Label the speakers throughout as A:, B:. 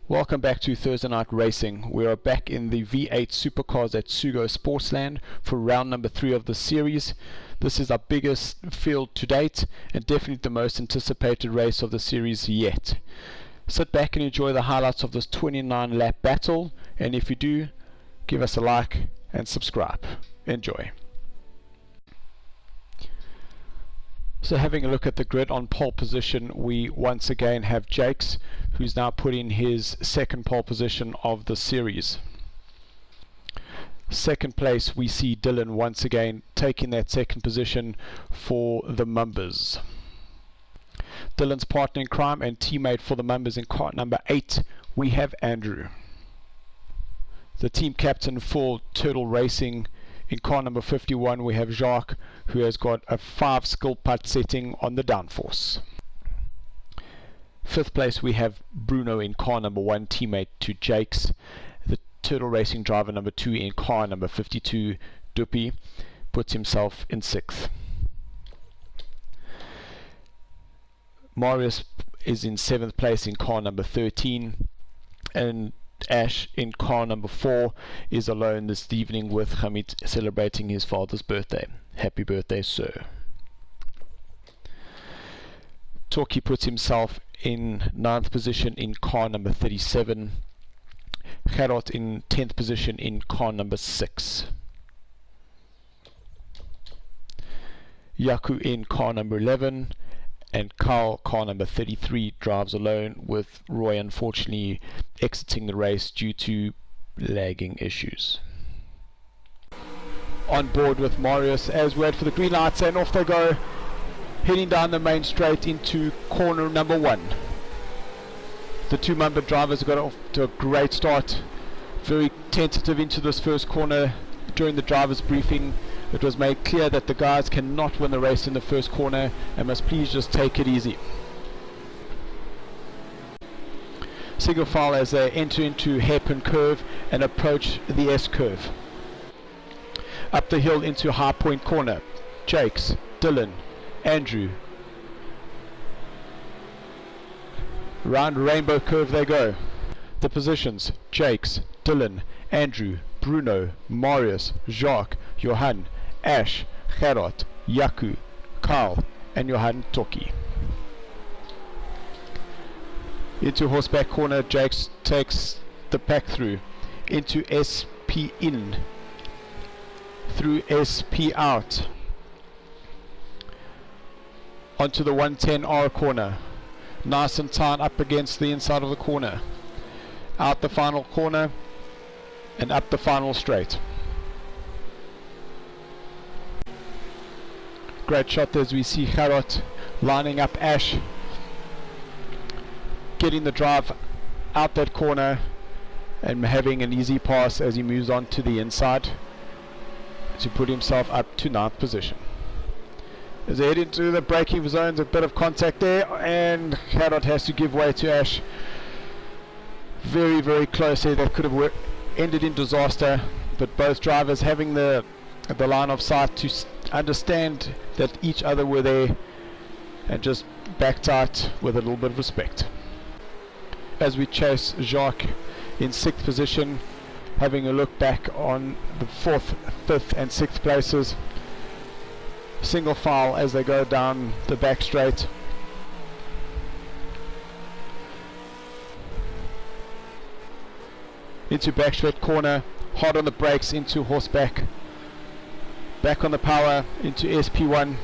A: Welcome back to Thursday Night Racing. We are back in the V8 Supercars at Sugo Sportsland for round number 3 of the series. This is our biggest field to date and definitely the most anticipated race of the series yet. Sit back and enjoy the highlights of this 29 lap battle, and if you do, give us a like and subscribe. Enjoy. So having a look at the grid, on pole position we once again have Jakes, who's now put in his second pole position of the series. Second place we see Dylan once again taking that second position for the Mumbers. Dylan's partner in crime and teammate for the Mumbers in car number 8 we have Andrew. The team captain for Turtle Racing in car number 51 we have Jacques, who has got a 5 skill putt setting on the downforce. Fifth place we have Bruno in car number 1, teammate to Jakes. The Turtle Racing driver number 2 in car number 52, Duppy, puts himself in 6th. Marius is in 7th place in car number 13, and Ash in car number 4 is alone this evening with Hamid celebrating his father's birthday. Happy birthday, sir. Torquay puts himself in 9th position in car number 37. Gerard in 10th position in car number 6. Yaku in car number 11. And Carl, car number 33, drives alone, with Roy unfortunately exiting the race due to lagging issues. On board with Marius as we wait for the green lights, and off they go, heading down the main straight into corner number 1. The two Mumber drivers got off to a great start, very tentative into this first corner. During the driver's briefing, it was made clear that the guys cannot win the race in the first corner and must please just take it easy. Single file as they enter into hairpin curve and approach the S curve. Up the hill into High Point corner. Jakes, Dylan, Andrew. Round Rainbow curve they go. The positions: Jakes, Dylan, Andrew, Bruno, Marius, Jacques, Johan, Ash, Gerard, Yaku, Carl, and Johan Torquay. Into horseback corner, Jakes takes the pack through. Into SP in. Through SP out. Onto the 110R corner. Nice and tight up against the inside of the corner. Out the final corner and up the final straight. Great shot as we see Gerard lining up Ash, getting the drive out that corner and having an easy pass as he moves on to the inside to put himself up to 9th position. As they head into the braking zones, a bit of contact there, and Gerard has to give way to Ash. Very, very close here. That could have ended in disaster, but both drivers having the line of sight to understand that each other were there and just backed out with a little bit of respect. As we chase Jacques in 6th position, having a look back on the 4th, 5th and 6th places. Single file as they go down the back straight. Into back straight corner, hard on the brakes into horseback. Back on the power into SP1.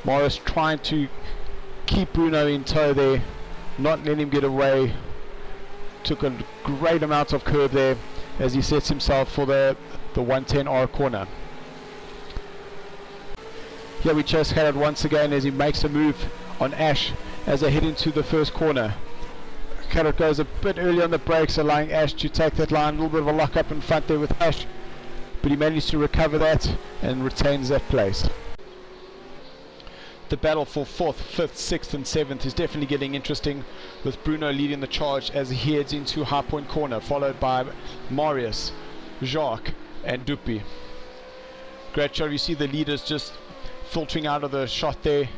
A: Morris trying to keep Bruno in tow there, not let him get away. Took a great amount of curve there as he sets himself for the 110R corner. Here we chase Gerard once again as he makes a move on Ash as they head into the first corner. Gerard goes a bit early on the brakes, allowing Ash to take that line. A little bit of a lock up in front there with Ash, but he managed to recover that and retains that place. The battle for 4th, 5th, 6th and 7th is definitely getting interesting, with Bruno leading the charge as he heads into High Point corner, followed by Marius, Jacques and Duppy. Great shot. You see the leaders just filtering out of the shot there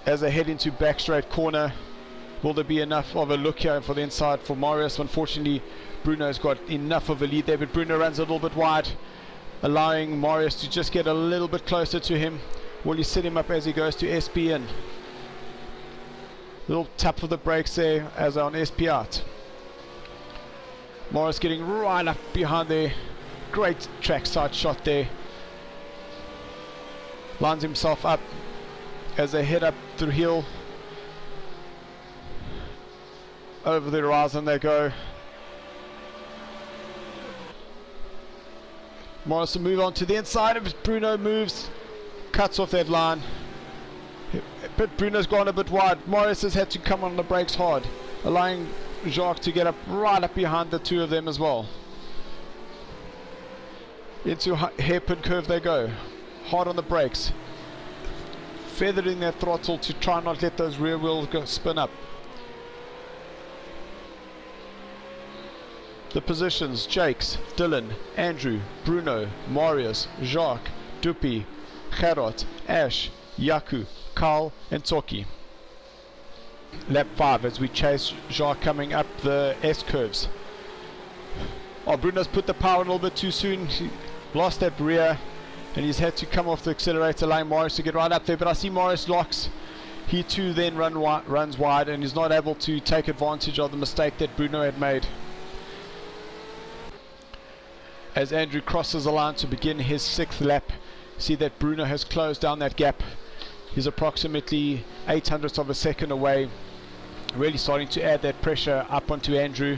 A: as they head into back straight corner. Will there be enough of a look here for the inside for Marius? Unfortunately, Bruno's got enough of a lead there, but Bruno runs a little bit wide, allowing Marius to just get a little bit closer to him. Will he set him up as he goes to SP in? Little tap of the brakes there as on SP out. Marius getting right up behind there. Great trackside shot there. Lines himself up as they head up the hill. Over the horizon they go. Marius will move on to the inside as Bruno moves, cuts off that line. But Bruno's gone a bit wide. Marius has had to come on the brakes hard, allowing Jacques to get up right up behind the two of them as well. Into hairpin curve they go. Hard on the brakes. Feathering their throttle to try not let those rear wheels go spin up. The positions: Jakes, Dylan, Andrew, Bruno, Marius, Jacques, Dupi, Gerard, Ash, Yaku, Carl and Toki. Lap 5 as we chase Jacques coming up the S curves. Oh, Bruno's put the power a little bit too soon. He lost that rear and he's had to come off the accelerator, allowing Marius to get right up there, but I see Marius locks. He too then runs wide and is not able to take advantage of the mistake that Bruno had made. As Andrew crosses the line to begin his 6th lap, see that Bruno has closed down that gap. He's approximately 0.08 of a second away, really starting to add that pressure up onto Andrew,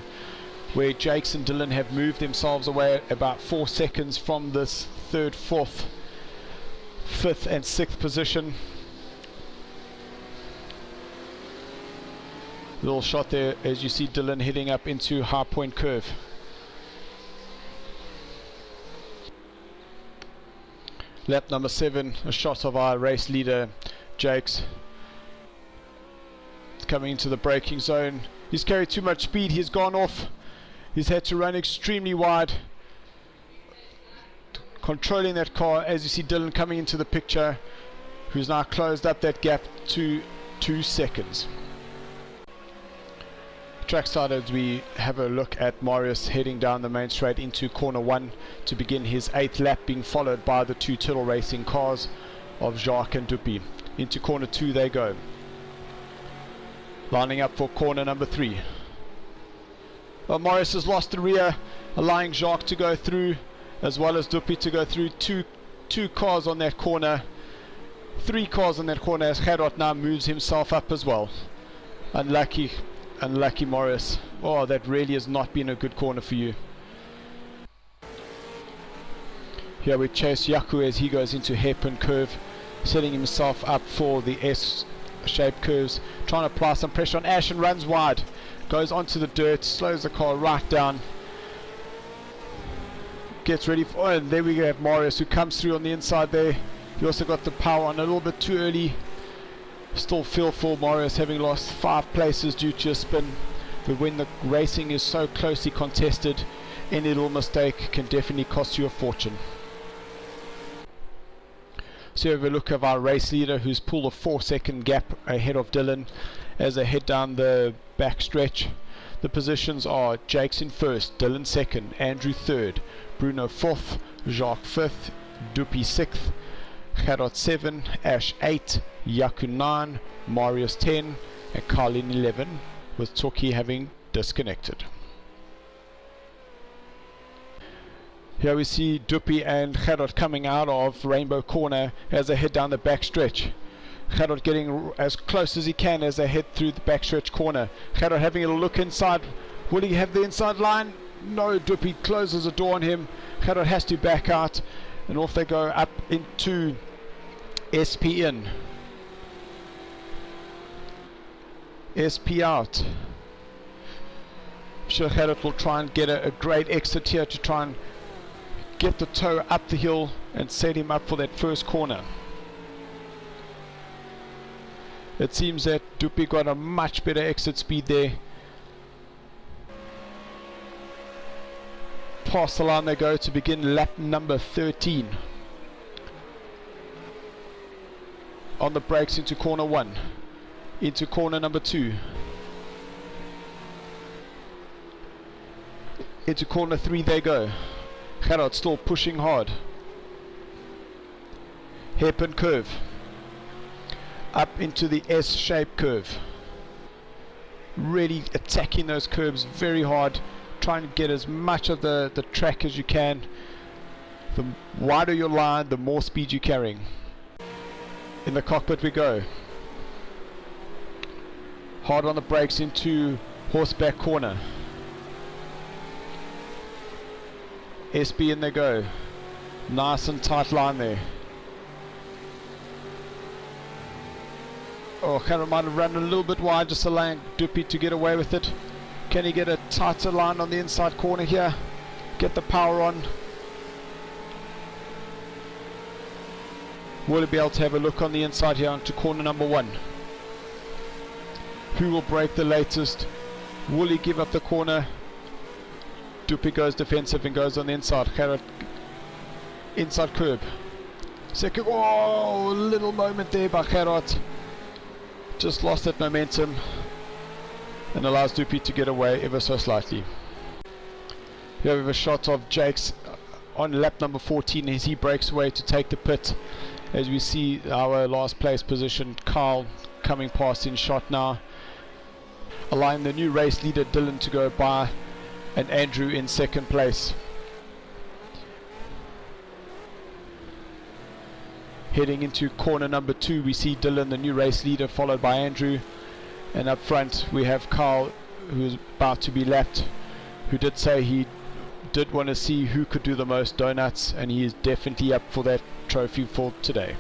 A: where Jakes and Dylan have moved themselves away about 4 seconds from this 3rd, 4th, 5th and 6th position. Little shot there as you see Dylan heading up into High Point Curve. Lap number 7, a shot of our race leader Jakes. It's coming into the braking zone. He's carried too much speed, he's gone off. He's had to run extremely wide, controlling that car as you see Dylan coming into the picture, who's now closed up that gap to 2 seconds. Trackside as we have a look at Marius heading down the main straight into corner 1 to begin his 8th lap, being followed by the 2 Turtle Racing cars of Jacques and Dupi. Into corner 2 they go, lining up for corner number 3. Well, Marius has lost the rear, allowing Jacques to go through as well as Dupi to go through. Two cars on that corner, 3 cars on that corner as Gerard now moves himself up as well. Unlucky Marius. Oh, that really has not been a good corner for you. Here we chase Yaku as he goes into hairpin curve, setting himself up for the S-shaped curves, trying to apply some pressure on Ash and runs wide. Goes onto the dirt, slows the car right down. Gets ready for, and there we go, have Marius who comes through on the inside there. He also got the power on a little bit too early. Still feel for Marius having lost 5 places due to a spin, but when the racing is so closely contested, any little mistake can definitely cost you a fortune. So we have a look of our race leader, who's pulled a 4-second gap ahead of Dylan as they head down the back stretch. The positions are Jakes in 1st, Dylan 2nd, Andrew 3rd, Bruno 4th, Jacques 5th, Dupi 6th, Gerard 7, Ash 8, Yaku 9, Marius 10 and Carlin 11, with Toki having disconnected. Here we see Dupi and Gerard coming out of Rainbow Corner as they head down the back stretch. Gerard getting as close as he can as they head through the back stretch corner. Gerard having a look inside. Will he have the inside line? No, Dupi closes the door on him. Gerard has to back out and off they go up into SP in. SP out. I'm sure Gerard will try and get a great exit here to try and get the toe up the hill and set him up for that first corner. It seems that Dupi got a much better exit speed there. Past the line they go to begin lap number 13. On the brakes into corner 1, into corner number 2. Into corner 3 they go. Gerard still pushing hard. Hairpin curve. Up into the S-shaped curve. Really attacking those curves very hard. Trying to get as much of the track as you can. The wider your line, the more speed you're carrying. In the cockpit we go. Hard on the brakes into horseback corner. SB in they go. Nice and tight line there. Oh, Gerard might have run a little bit wide, just allowing Dupi to get away with it. Can he get a tighter line on the inside corner here? Get the power on. Will he be able to have a look on the inside here onto corner number 1? Who will break the latest? Will he give up the corner? Dupi goes defensive and goes on the inside. Gerard, inside curb. Second, oh, little moment there by Gerard. Just lost that momentum and allows Dupi to get away ever so slightly. Here we have a shot of Jakes on lap number 14 as he breaks away to take the pit. As we see our last place position, Carl, coming past in shot now, allowing the new race leader Dylan to go by, and Andrew in second place. Heading into corner number 2, we see Dylan, the new race leader, followed by Andrew, and up front we have Carl, who's about to be lapped, who did say he did want to see who could do the most donuts, and he is definitely up for that trophy for today.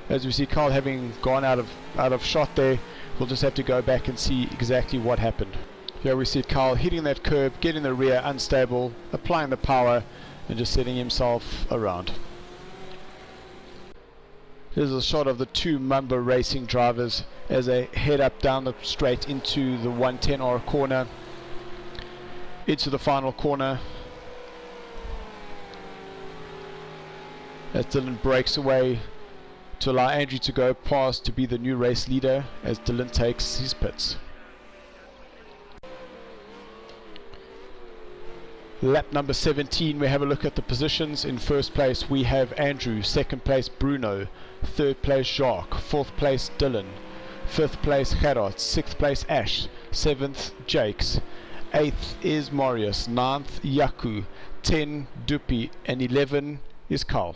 A: As we see Carl having gone out of shot there, we'll just have to go back and see exactly what happened. Here we see Carl hitting that curb, getting the rear unstable, applying the power, and just setting himself around. Here's a shot of the two Mumba Racing drivers as they head up down the straight into the 110R corner, into the final corner. As Dylan breaks away to allow Andrew to go past to be the new race leader as Dylan takes his pits. Lap number 17, we have a look at the positions. In first place we have Andrew, second place Bruno, third place Jacques, fourth place Dylan, fifth place Gerard, sixth place Ash, seventh Jakes, eighth is Marius, ninth Yaku, 10 Dupi, and 11 is Carl.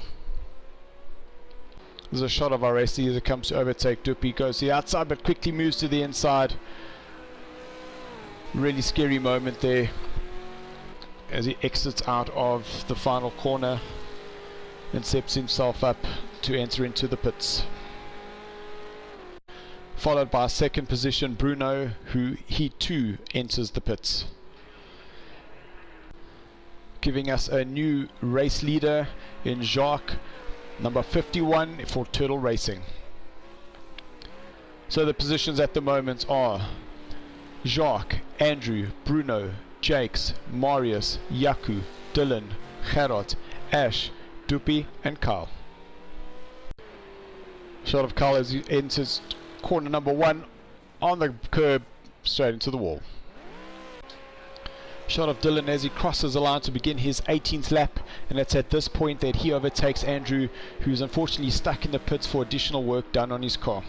A: There's a shot of our race leader that comes to overtake Dupi, goes to the outside but quickly moves to the inside. Really scary moment there as he exits out of the final corner and sets himself up to enter into the pits. Followed by second position Bruno, who he too enters the pits, giving us a new race leader in Jacques, number 51 for Turtle Racing. So the positions at the moment are Jacques, Andrew, Bruno, Jakes, Marius, Yaku, Dylan, Gerard, Ash, Dupi, and Carl. Shot of Carl as he enters corner number 1 on the curb, straight into the wall. Shot of Dylan as he crosses the line to begin his 18th lap, and it's at this point that he overtakes Andrew, who's unfortunately stuck in the pits for additional work done on his car.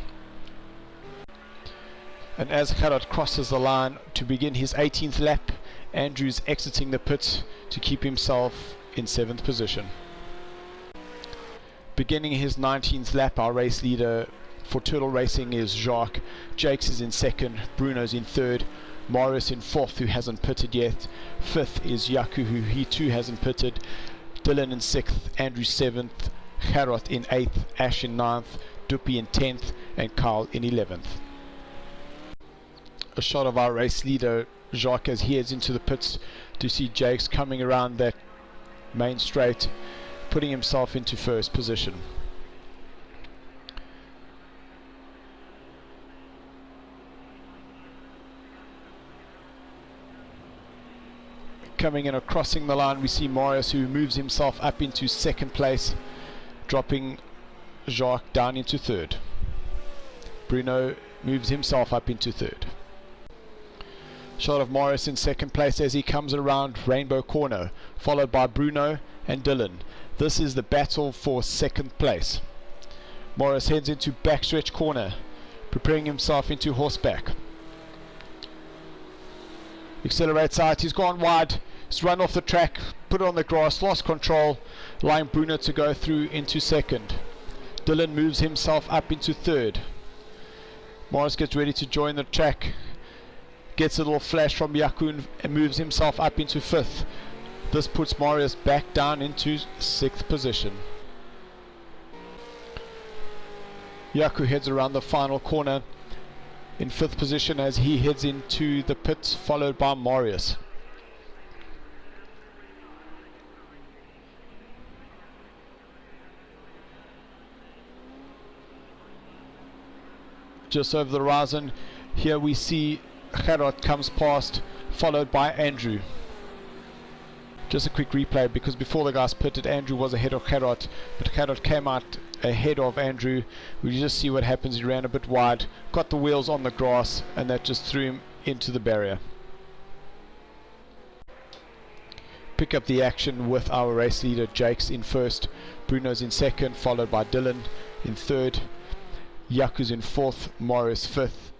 A: And as Gerard crosses the line to begin his 18th lap, Andrew's exiting the pits to keep himself in 7th position. Beginning his 19th lap, our race leader for Turtle Racing is Jacques. Jakes is in 2nd, Bruno's in 3rd, Marius in 4th, who hasn't pitted yet. 5th is Yaku, who he too hasn't pitted. Dylan in 6th, Andrew 7th, Gerard in 8th, Ash in 9th, Dupi in 10th, and Carl in 11th. A shot of our race leader Jacques as he heads into the pits to see Jakes coming around that main straight, putting himself into first position. Coming in or crossing the line, we see Marius, who moves himself up into 2nd place, dropping Jacques down into 3rd. Bruno moves himself up into 3rd. Shot of Morris in second place as he comes around Rainbow Corner, followed by Bruno and Dylan. This is the battle for second place. Morris heads into backstretch corner, preparing himself into horseback. Accelerates out, he's gone wide, he's run off the track, put it on the grass, lost control, allowing Bruno to go through into second. Dylan moves himself up into third. Morris gets ready to join the track, gets a little flash from Yakun and moves himself up into fifth. This puts Morris back down into sixth position. Yaku heads around the final corner in fifth position as he heads into the pits, followed by Marius. Just over the horizon, here we see Gerard comes past, followed by Andrew. Just a quick replay, because before the guys pitted, Andrew was ahead of Gerard, but Gerard came out ahead of Andrew. We just see what happens. He ran a bit wide, got the wheels on the grass, and that just threw him into the barrier. Pick up the action with our race leader Jakes in first, Bruno's in second, followed by Dylan in third, Yaku's in fourth, Morris fifth,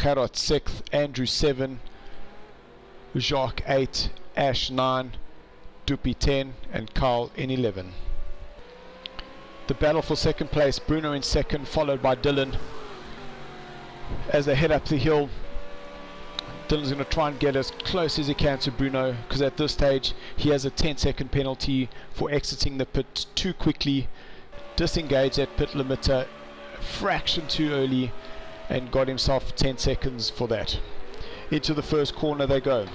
A: Gerard sixth, Andrew 7, Jacques 8, Ash 9, Dupi 10, and Carl in 11. The battle for second place, Bruno in second, followed by Dylan. As they head up the hill, Dylan's going to try and get as close as he can to Bruno, because at this stage he has a 10-second penalty for exiting the pit too quickly, disengaged at pit limiter a fraction too early, and got himself 10 seconds for that. Into the first corner they go.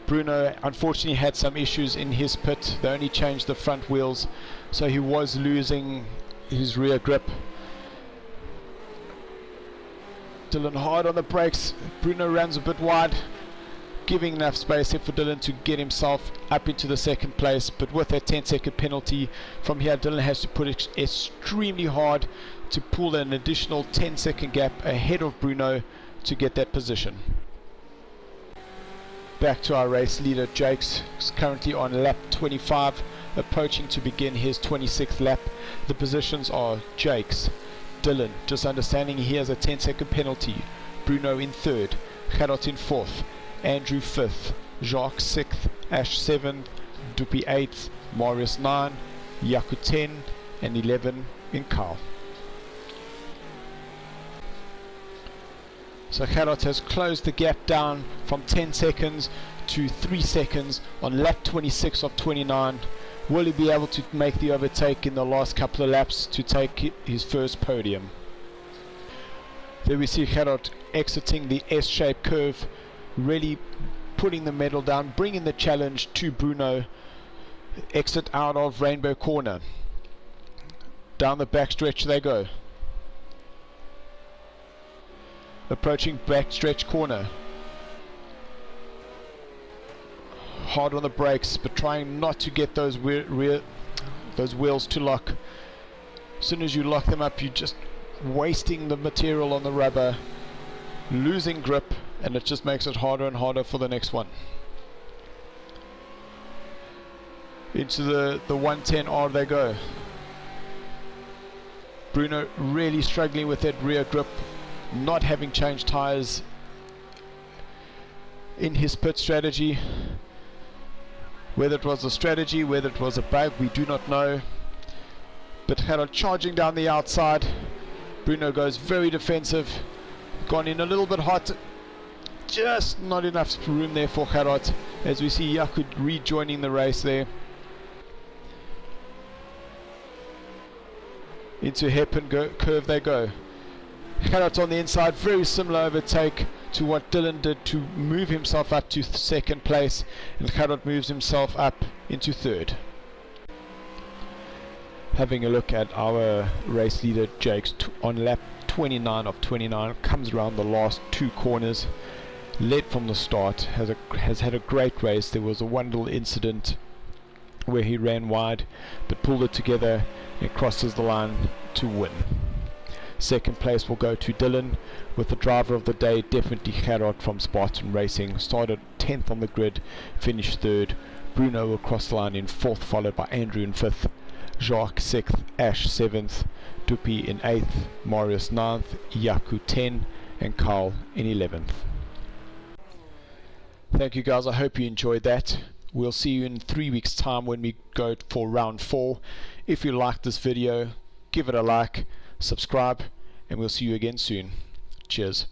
A: Bruno unfortunately had some issues in his pit. They only changed the front wheels, so he was losing his rear grip. Dylan hard on the brakes. Bruno runs a bit wide, giving enough space here for Dylan to get himself up into the second place, but with that 10-second penalty from here, Dylan has to put it extremely hard to pull an additional 10-second gap ahead of Bruno to get that position. Back to our race leader Jakes, who's currently on lap 25, approaching to begin his 26th lap. The positions are Jakes, Dylan, just understanding he has a 10-second penalty, Bruno in third, Gerard in fourth, Andrew 5th, Jacques 6th, Ash 7th, Dupi 8th, Marius 9, Yaku 10, and 11 in Carl. So Gerard has closed the gap down from 10 seconds to 3 seconds on lap 26 of 29. Will he be able to make the overtake in the last couple of laps to take his first podium? There we see Gerard exiting the S-shaped curve, really putting the medal down, bringing the challenge to Bruno. Exit out of Rainbow Corner. Down the backstretch they go. Approaching backstretch corner. Hard on the brakes, but trying not to get those wheels to lock. As soon as you lock them up, you're just wasting the material on the rubber, losing grip, and it just makes it harder and harder for the next one. Into the 110R they go. Bruno really struggling with that rear grip, not having changed tires in his pit strategy. Whether it was a strategy, whether it was a bug, we do not know. But Gerard charging down the outside. Bruno goes very defensive, gone in a little bit hot, just not enough room there for Gerard, as we see Yaku rejoining the race there. Into hairpin curve they go. Gerard on the inside, very similar overtake to what Dylan did to move himself up to second place, and Gerard moves himself up into third. Having a look at our race leader Jakes on lap 29 of 29, comes around the last two corners, led from the start, has had a great race. There was a one little incident where he ran wide, but pulled it together and crosses the line to win. Second place will go to Dylan, with the driver of the day definitely Gerard from Spartan Racing. Started 10th on the grid, finished 3rd. Bruno will cross the line in 4th, followed by Andrew in 5th. Jacques 6th, Ash 7th, Dupi in 8th, Marius 9th, Yaku 10, and Carl in 11th. Thank you guys, I hope you enjoyed that. We'll see you in 3 weeks time when we go for round 4. If you liked this video, give it a like, subscribe, and we'll see you again soon. Cheers.